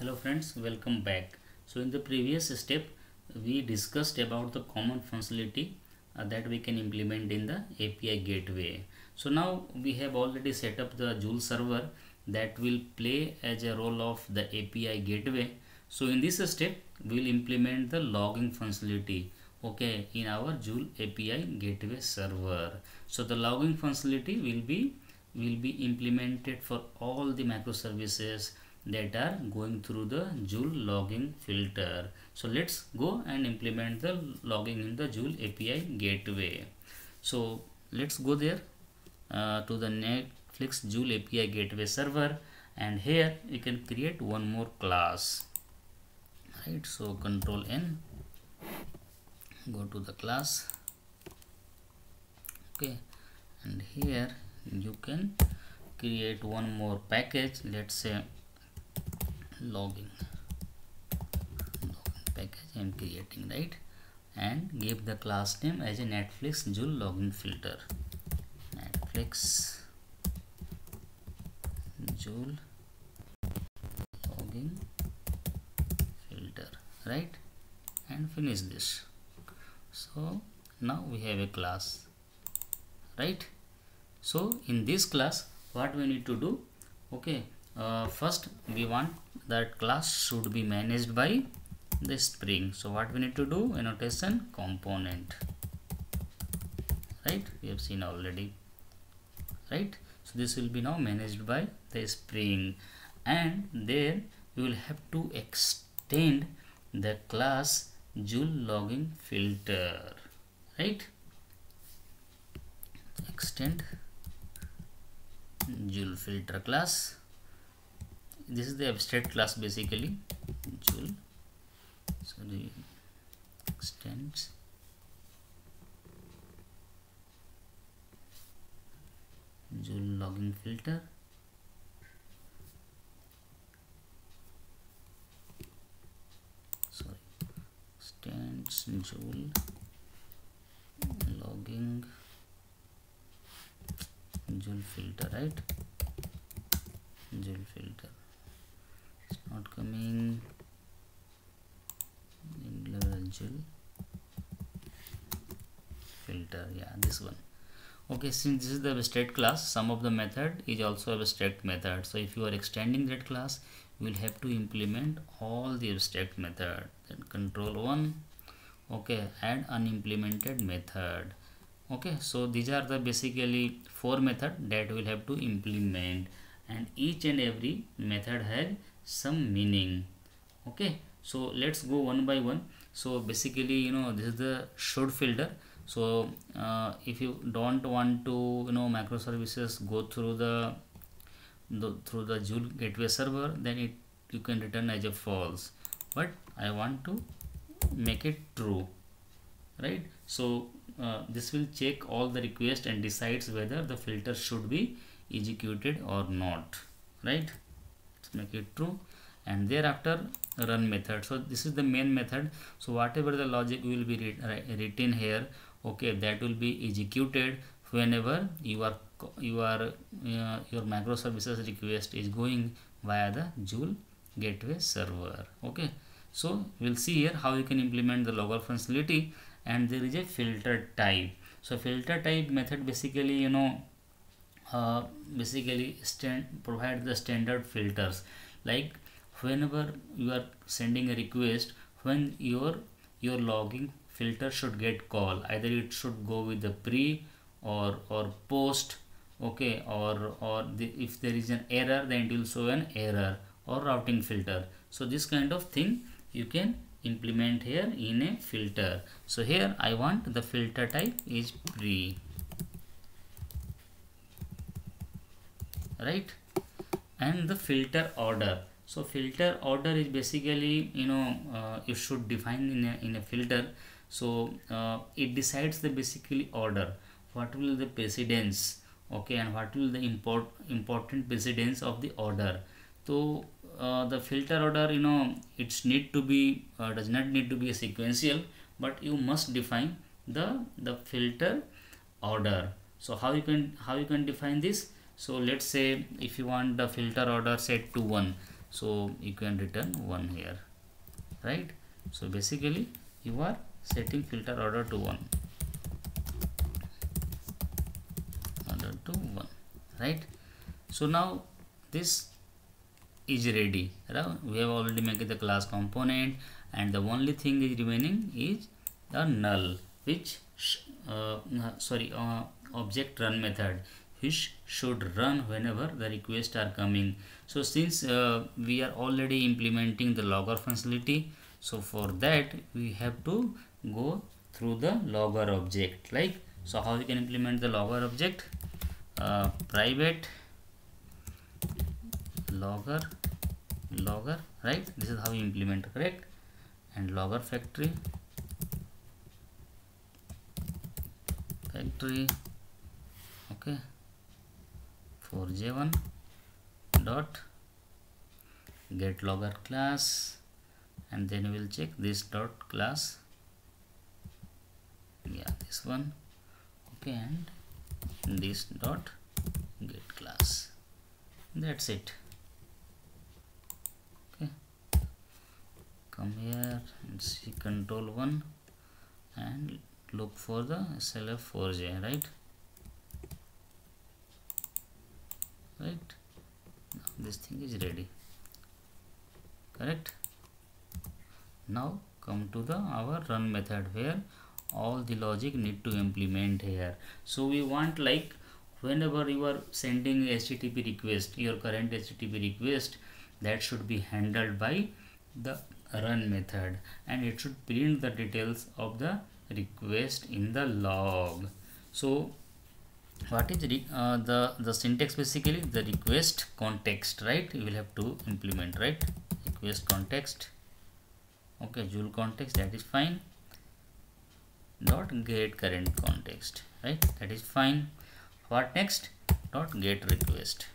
Hello friends, welcome back. So in the previous step we discussed about the common functionality that we can implement in the API gateway. So now we have already set up the Joule server that will play as a role of the API gateway. So in this step we will implement the logging functionality, okay, in our Joule API gateway server. So the logging functionality will be implemented for all the microservices that are going through the Joule logging filter. So let's go and implement the logging in the Joule API gateway. So let's go there to the Netflix Joule API gateway server, and here you can create one more class, right? So Control N, go to the class, okay, and here you can create one more package. Let's say logging package I am creating, right? And give the class name as a Netflix Joule logging filter, Netflix Joule logging filter, right? And finish this. So now we have a class, right? So in this class what we need to do, okay, first we want that class should be managed by the Spring. So what we need to do, annotation component, right? We have seen already, right? So this will be now managed by the Spring, and then we will have to extend the class Joule logging filter, right? Extend Joule filter class. This is the abstract class basically. Joule, sorry, extends Joule logging filter. Sorry, extends Joule logging Joule filter, right? Joule filter. It's not coming in level Joule filter. Yeah, this one. Okay, since this is the abstract class, some of the method is also abstract method. So if you are extending that class, you will have to implement all the abstract method. Then control 1, okay, add unimplemented method. Okay, so these are the basically 4 methods that we'll have to implement, and each and every method has some meaning. Okay, so let's go one by one. So basically, this is the should filter. So if you don't want to microservices go through the Joule gateway server, then you can return as a false, but I want to make it true, right? So this will check all the requests and decides whether the filter should be executed or not, right? Let's make it true, and thereafter run method. So this is the main method. So whatever the logic will be written here, okay, that will be executed whenever your microservices request is going via the Joule gateway server. Okay, so we'll see here how you can implement the logger functionality. And there is a filter type. So filter type method basically provide the standard filters, like whenever you are sending a request, when your logging filter should get call, either it should go with the pre or post, okay, or if there is an error, then it will show an error, or routing filter. So this kind of thing you can implement here in a filter. So here I want the filter type is pre, right? And the filter order. So filter order is basically you should define in a filter. So it decides the basically order, what will the precedence, okay, and what will the important precedence of the order. So the filter order, it's need to be does not need to be a sequential, but you must define the filter order. So how you can define this? So let's say if you want the filter order set to 1, so you can return 1 here, right? So basically you are setting filter order to 1, right? So now this is ready. We have already made the class component, and the only thing is remaining is the null, which object run method, which should run whenever the requests are coming. So since we are already implementing the logger functionality, so for that we have to go through the logger object. Like, so how we can implement the logger object? Private logger, right? This is how we implement, correct? And logger factory, okay, for j1 dot get logger class, and then we will check this dot class, yeah, this one, okay, and this dot get class. That's it. Okay, come here and see control1 and look for the SLF4J, right? Now this thing is ready, correct? Now come to the our run method, where all the logic need to implement here. So we want, like, whenever you are sending HTTP request, your current HTTP request, that should be handled by the run method, and it should print the details of the request in the log. So what is the syntax? Basically the request context, right? You will have to implement, right? Request context, okay, Joule context, that is fine. Dot get current context, right? That is fine. What next? Dot get request,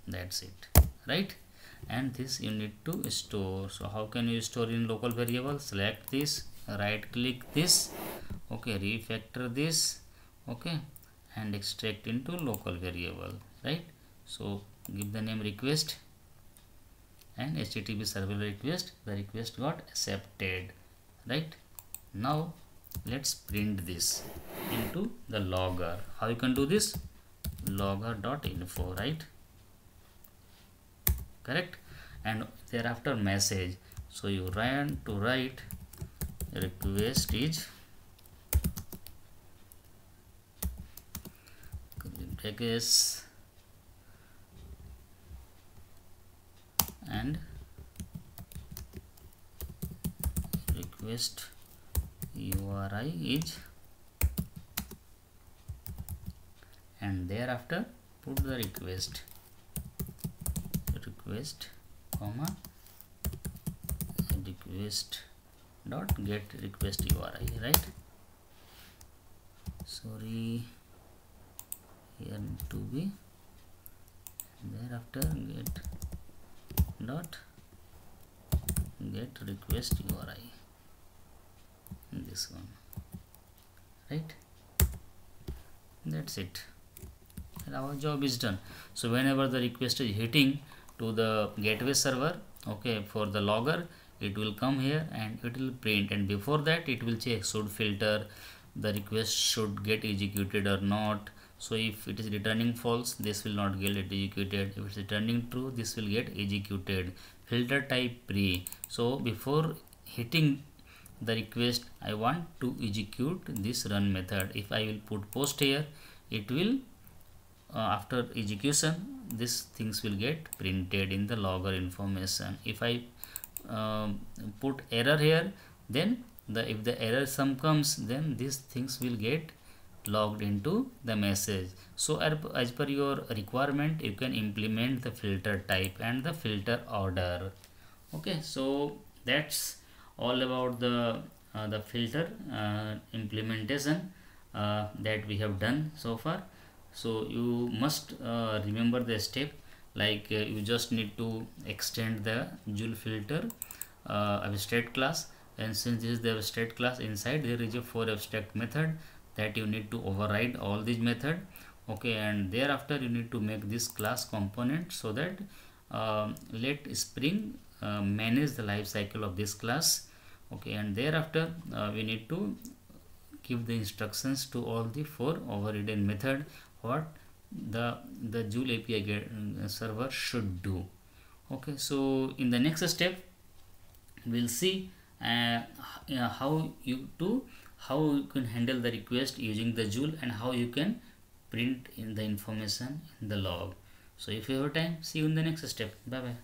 that's it, right? And this you need to store. So how can you store in local variable? Select this, right click this, okay, refactor this, okay, and extract into local variable, right? So give the name request and HTTP server request. The request got accepted, right? Now let's print this into the logger. How you can do this? Logger.info, right? Correct. And thereafter message. So you write request is brackets and request URI is, and thereafter put the request comma request dot get request URI, right? Sorry, here to be, thereafter get dot get request URI, this one, right? That's it, and our job is done. So whenever the request is hitting to the gateway server, okay, for the logger, it will come here and it will print, and before that it will check should filter the request should get executed or not. So if it is returning false, this will not get executed. If it's returning true, this will get executed. Filter type pre. So before hitting the request, I want to execute this run method. If I will put post here, it will after execution these things will get printed in the logger information. If I put error here, then if the error sum comes, then these things will get logged into the message. So as per your requirement, you can implement the filter type and the filter order. Okay, so that's all about the filter implementation that we have done so far. So you must remember the step, like you just need to extend the Joule filter abstract class, and since this is the abstract class, inside there is a 4 abstract method that you need to override all these method. Okay, and thereafter you need to make this class component so that let Spring manage the life cycle of this class. Okay, and thereafter we need to give the instructions to all the four overridden method what the Joule API server should do. Okay, so in the next step we'll see how you can handle the request using the Joule and how you can print in the information in the log. So if you have time, see you in the next step. Bye bye.